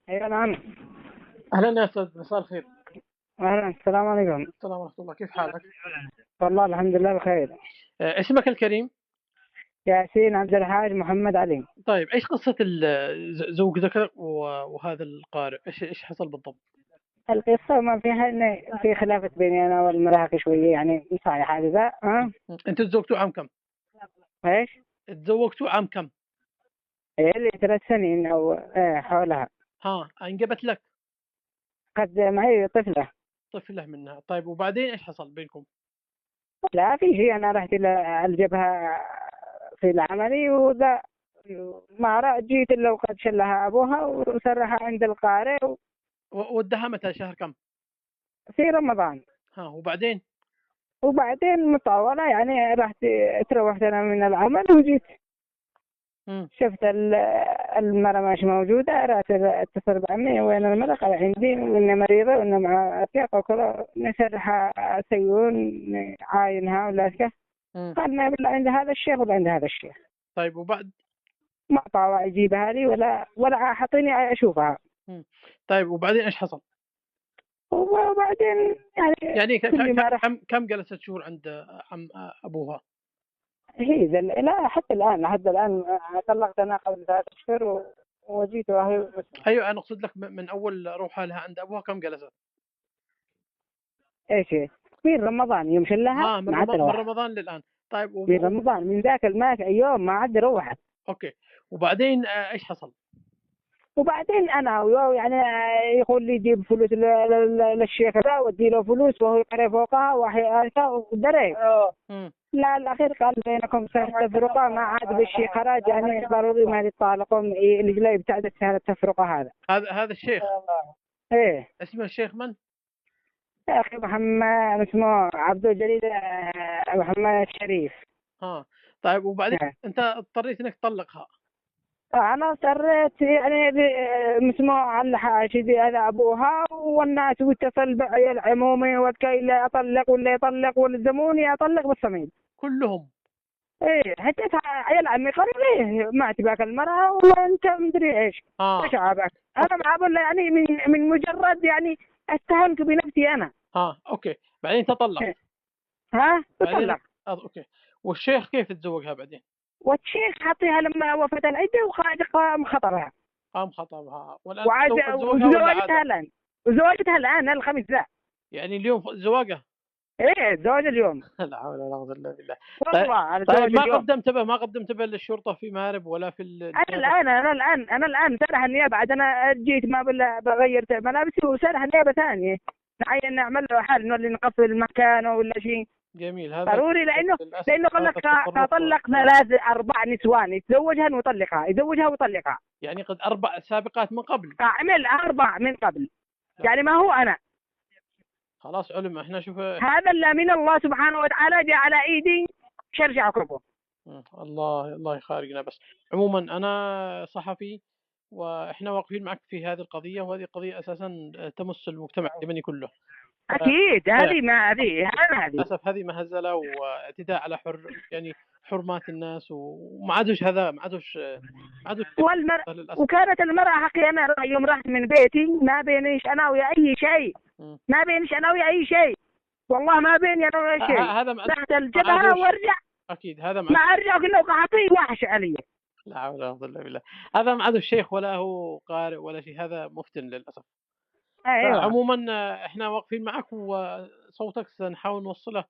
ايوه نعم. أهلا يا أستاذ، مساء الخير. اهلا، السلام عليكم. السلام ورحمة الله، كيف حالك؟ والله الحمد لله بخير. اسمك الكريم؟ ياسين عبد الحاج محمد علي. طيب إيش قصة زوجتك وهذا القارئ؟ إيش حصل بالضبط؟ القصة ما فيها إن في خلافة بيني أنا والمراهق شوية، يعني صحيح حادثة. أنتوا تزوجتوا عام كم؟ إيش؟ تزوجتوا عام كم؟ هي اللي 3 سنين أو حولها. ها، انجبت لك قد معي طفلة. طفلة منها. طيب وبعدين إيش حصل بينكم؟ لا في شيء، أنا رحت إلى الجبهة في العملي وذا، ما جيت إلا وقد شلها أبوها وسرها عند القارئ ودها متى؟ شهر كم؟ في رمضان. ها، وبعدين؟ وبعدين مطولة، يعني رحت تروحت أنا من العمل وجيت مم. شفت المرة مش موجودة، رحت اتصل بعمي وين المرة، قال عندي وإن مريضة وإن مع أرتياق وكذا، نسرح سيون عاينها ولا كيف. مم. قال ما بالله عند هذا الشيخ ولا عند هذا الشيخ. طيب وبعد؟ ما طاوع يجيبها لي ولا حاطيني أشوفها. مم. طيب وبعدين إيش حصل؟ وبعدين يعني كل ما رحت كم جلست شهور عند عم أبوها؟ هي لا حتى الآن لحد الآن. طلقت أنا قبل 3 أشهر وجيت وهي. أيوة، أنا أقصد لك من أول روحها لها عند أبوها كم جلست؟ ايش في رمضان يوم شلها ها، ما عاد من روحت. رمضان للآن. طيب في رمضان من ذاك الماك يوم ما عاد روحت. اوكي، وبعدين ايش حصل؟ وبعدين انا وياه يعني يقول لي جيب فلوس للشيخ ذا وادي له فلوس وهو يقرا فوقها وهي ودري. مم. لا الاخير قال بينكم سنه تفرقه، ما عاد بالشيء خرج، يعني ضروري ما يطالقون اللي جاي ابتعدت سنه التفرقه هذا. هذا الشيخ ايه اسمه الشيخ من؟ يا اخي محمد اسمه عبد الجليل محمد الشريف. ها، طيب وبعدين انت اضطريت انك تطلقها؟ أنا اضطريت يعني مسموع على حاشدي هذا أبوها والناس واتصل بعيال عمومي وكي لا أطلق ولا يطلق والزموني أطلق بالصميم. كلهم؟ إيه حتى عيال عمي قالوا ليه ما تباك المرأة وأنت مدري إيش. إيش عابك؟ أنا ما أقول يعني من مجرد يعني اتهمت بنفسي أنا. اوكي، بعدين تطلق؟ ها بعدين تطلق. اوكي، والشيخ كيف تزوجها بعدين؟ والشيخ حطيها لما وفت العدة قام خطبها. قام خطبها والان تزوجها ولا وزوجتها عادة؟ الآن. وزوجتها الآن الخميس ذا. يعني اليوم زواجه؟ ايه الزواج اليوم. لا حول ولا قوة الا بالله. والله على طيب الزواج اليوم. ما قدمت به للشرطة في مارب ولا في انا الان سرح النيابه، عاد انا جيت ما بغير ملابسي وسرح النيابه ثانيه. نعين نعمل له حل نولي نقفل المكان ولا شيء. جميل. هذا ضروري لانه قال لك تطلق 3 4 نسوان، يتزوجها ويطلقها، يزوجها ويطلقها. يعني قد 4 سابقات من قبل؟ عمل 4 من قبل. يعني ما هو انا. خلاص علم، احنا شوف. هذا اللي من الله سبحانه وتعالى جاء على ايدي شرجع عقبه. الله يخارجنا. بس عموما انا صحفي، واحنا واقفين معك في هذه القضيه، وهذه قضيه اساسا تمس المجتمع اليمني كله. اكيد هذه ما هذه للاسف هذه مهزله واعتداء على يعني حرمات الناس، وما عادوش هذا، ما عادوش وكانت المرأة حقي أنا يوم رحت من بيتي ما بينيش أنا ويا أي شيء. ما بينيش أنا ويا أي شيء. والله ما بيني أنا ويا شيء. هذا رحت الجبهة وارجع. أكيد هذا ما أرجع كله قحطي وحش علي. لا حول ولا قوة إلا بالله. هذا ما عاد الشيخ ولا هو قارئ ولا شيء، هذا مفتن للأسف. أيوة. عموما احنا واقفين معك، وصوتك سنحاول نوصله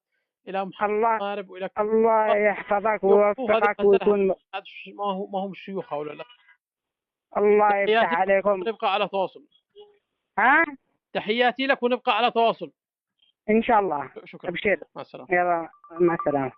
إلى محمد قارب وإلى الله يحفظك ويوفقك ويكون ما هم الشيوخ ولا لا. الله يفتح عليكم. نبقى على تواصل. ها تحياتي لك ونبقى على تواصل إن شاء الله. شكرا. أبشر. مع السلامة. يلا مع السلامة.